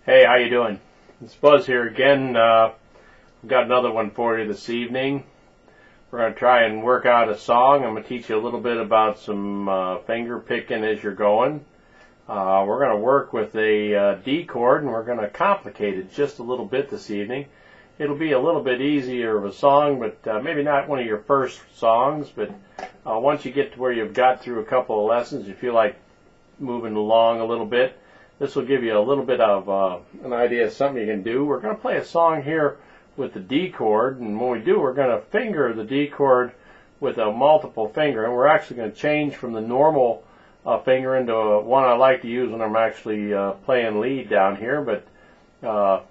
Hey, how you doing? It's Buzz here again. I've got another one for you this evening. We're going to try and work out a song. I'm going to teach you a little bit about some finger picking as you're going. We're going to work with a D chord, and we're going to complicate it just a little bit this evening. It'll be a little bit easier of a song, but maybe not one of your first songs, but once you get to where you've got through a couple of lessons, you feel like moving along a little bit, this will give you a little bit of an idea of something you can do. We're going to play a song here with the D chord, and when we do, we're going to finger the D chord with a multiple finger, and we're actually going to change from the normal finger into one I like to use when I'm actually playing lead down here, but we're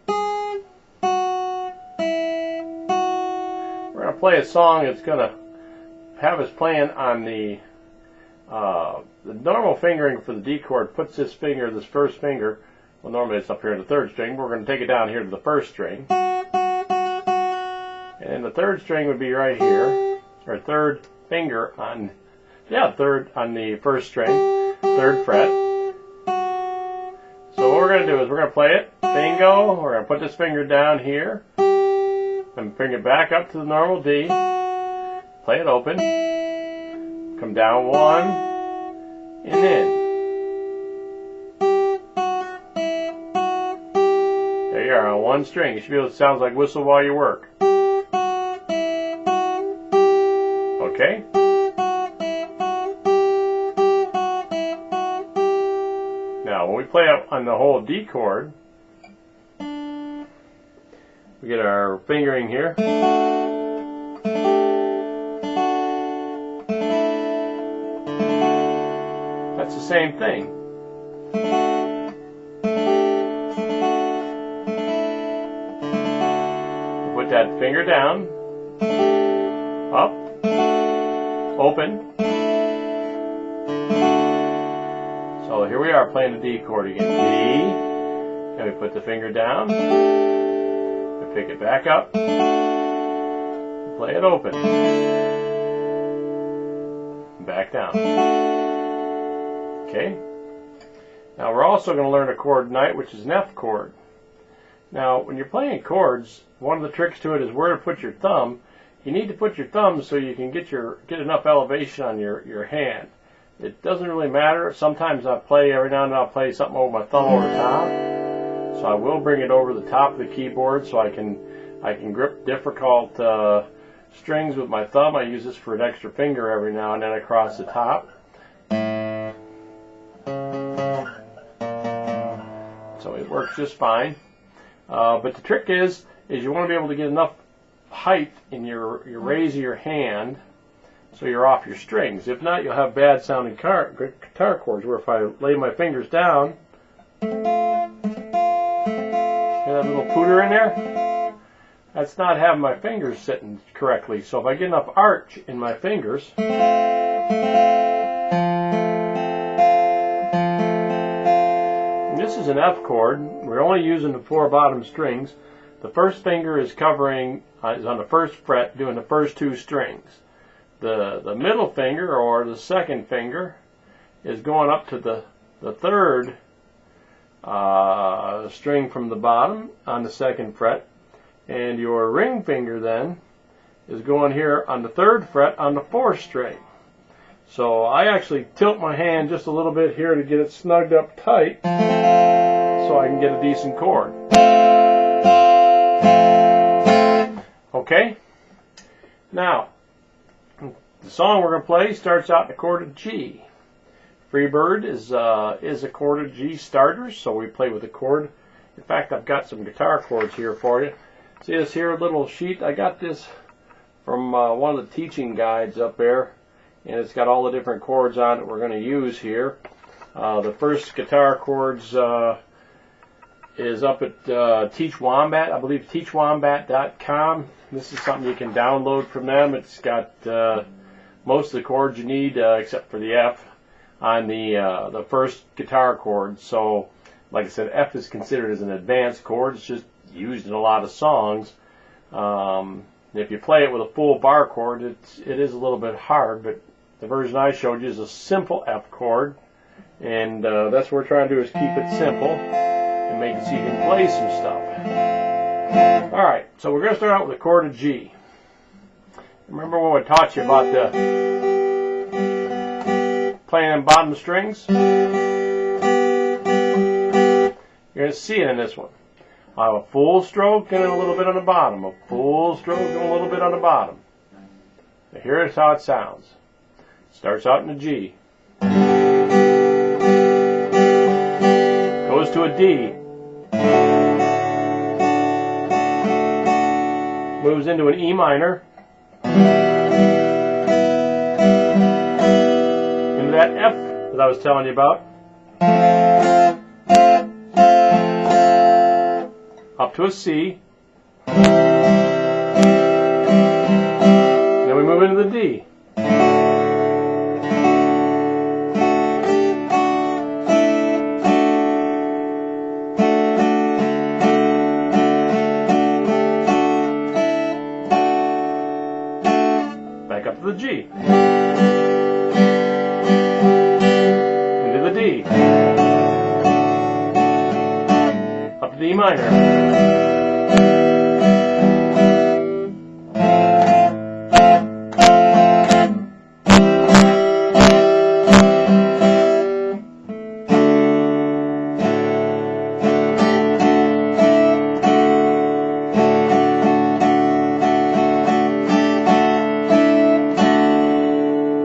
going to play a song that's going to have us playing on the normal fingering for the D chord puts this first finger, well, normally it's up here in the third string, but we're going to take it down here to the first string. And the third string would be right here, or third finger on, third on the first string, third fret. So what we're going to do is we're going to play it, bingo, we're going to put this finger down here, and bring it back up to the normal D, play it open, come down one, and in. There you are on one string. You should be able to sound like whistle while you work. Okay? Now, when we play up on the whole D chord, we get our fingering here. That's the same thing. We'll put that finger down, up, open. So here we are playing the D chord again. D, and we put the finger down, we pick it back up, play it open, back down. Okay? Now we're also going to learn a chord tonight, which is an F chord. Now when you're playing chords, one of the tricks to it is where to put your thumb. You need to put your thumb so you can get enough elevation on your hand. It doesn't really matter. Sometimes every now and then I'll play something over my thumb over the top. So I will bring it over the top of the keyboard so I can grip difficult strings with my thumb. I use this for an extra finger every now and then across the top. So it works just fine. But the trick is you want to be able to get enough height in your raise of your hand so you're off your strings. If not, you'll have bad sounding guitar chords where if I lay my fingers down, hear that little pooter in there? That's not having my fingers sitting correctly. So if I get enough arch in my fingers, and this is an F chord. We're only using the four bottom strings. The first finger is covering is on the first fret, doing the first two strings. The middle finger, or the second finger, is going up to the third string from the bottom on the second fret, and your ring finger then is going here on the third fret on the fourth string. So I actually tilt my hand just a little bit here to get it snugged up tight so I can get a decent chord. Okay? Now, the song we're going to play starts out in the chord of G. Freebird is a chord of G starters, so we play with the chord. In fact, I've got some guitar chords here for you. See this here little sheet? I got this from one of the teaching guides up there, and it's got all the different chords on it we're going to use here. The first guitar chords is up at Teach Wombat, I believe teachwombat.com. This is something you can download from them. It's got most of the chords you need except for the F on the first guitar chord. So like I said, F is considered as an advanced chord. It's just used in a lot of songs. If you play it with a full bar chord, it is a little bit hard, but the version I showed you is a simple F chord, and that's what we're trying to do, is keep it simple. and make it so you can play some stuff. Alright, so we're going to start out with a chord of G. Remember when we taught you about the playing on bottom strings? You're going to see it in this one. I have a full stroke and a little bit on the bottom, a full stroke and a little bit on the bottom. Now here's how it sounds. Starts out in a G. Goes to a D. Moves into an E minor. Into that F that I was telling you about. Up to a C. Then we move into the D. Back up to the G. Into the D. Up to the E minor.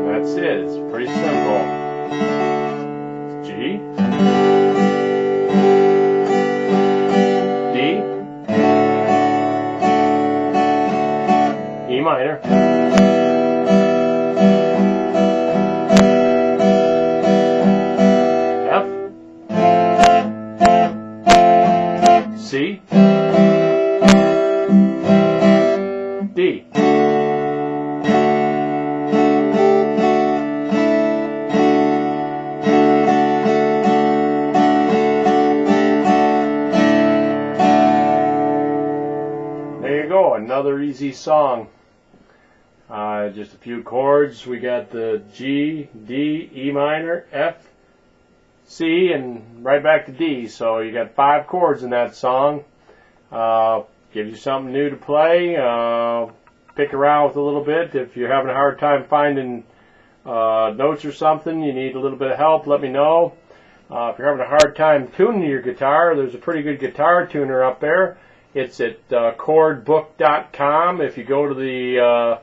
That's it. It's pretty simple. It's G, D, E minor, F, C, D. There you go, another easy song. Just a few chords. We got the G, D, E minor, F, C, and right back to D. So you got 5 chords in that song. Gives you something new to play. Pick around with a little bit. If you're having a hard time finding notes or something, you need a little bit of help, let me know. If you're having a hard time tuning your guitar, there's a pretty good guitar tuner up there. It's at chordbook.com. If you go to the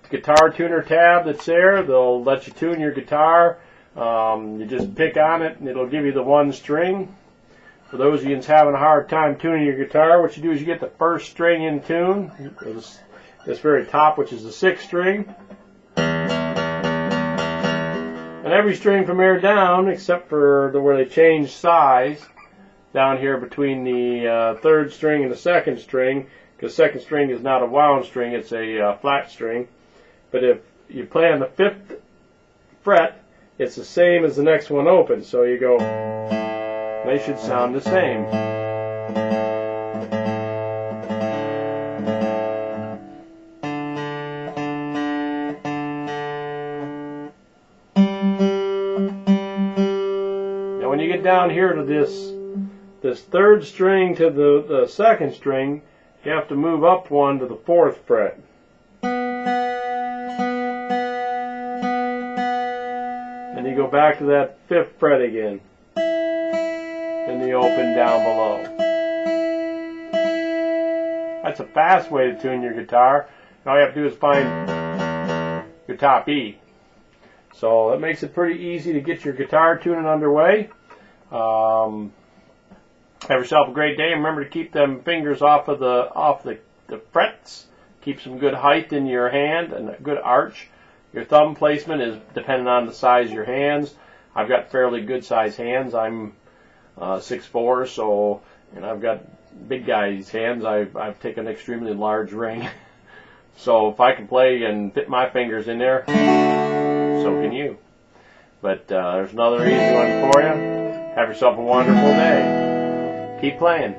guitar tuner tab that's there, they'll let you tune your guitar. You just pick on it and it'll give you the one string. For those of you that's having a hard time tuning your guitar, what you do is you get the first string in tune, this very top, which is the 6th string. And every string from here down, except for where they change size, down here between the 3rd string and the 2nd string, because 2nd string is not a wound string, it's a flat string. But if you play on the 5th fret, it's the same as the next one open. So you go, they should sound the same. Now when you get down here to this 3rd string to the 2nd string, you have to move up one to the 4th fret. And you go back to that 5th fret again. And the open down below. That's a fast way to tune your guitar. And all you have to do is find your top E. So that makes it pretty easy to get your guitar tuning underway. Have yourself a great day. Remember to keep them fingers off the frets. Keep some good height in your hand and a good arch. Your thumb placement is dependent on the size of your hands. I've got fairly good sized hands. I'm 6'4", so, and I've got big guy's hands. I've taken an extremely large ring. So if I can play and fit my fingers in there, so can you. But there's another easy one for you. Have yourself a wonderful day. Keep playing.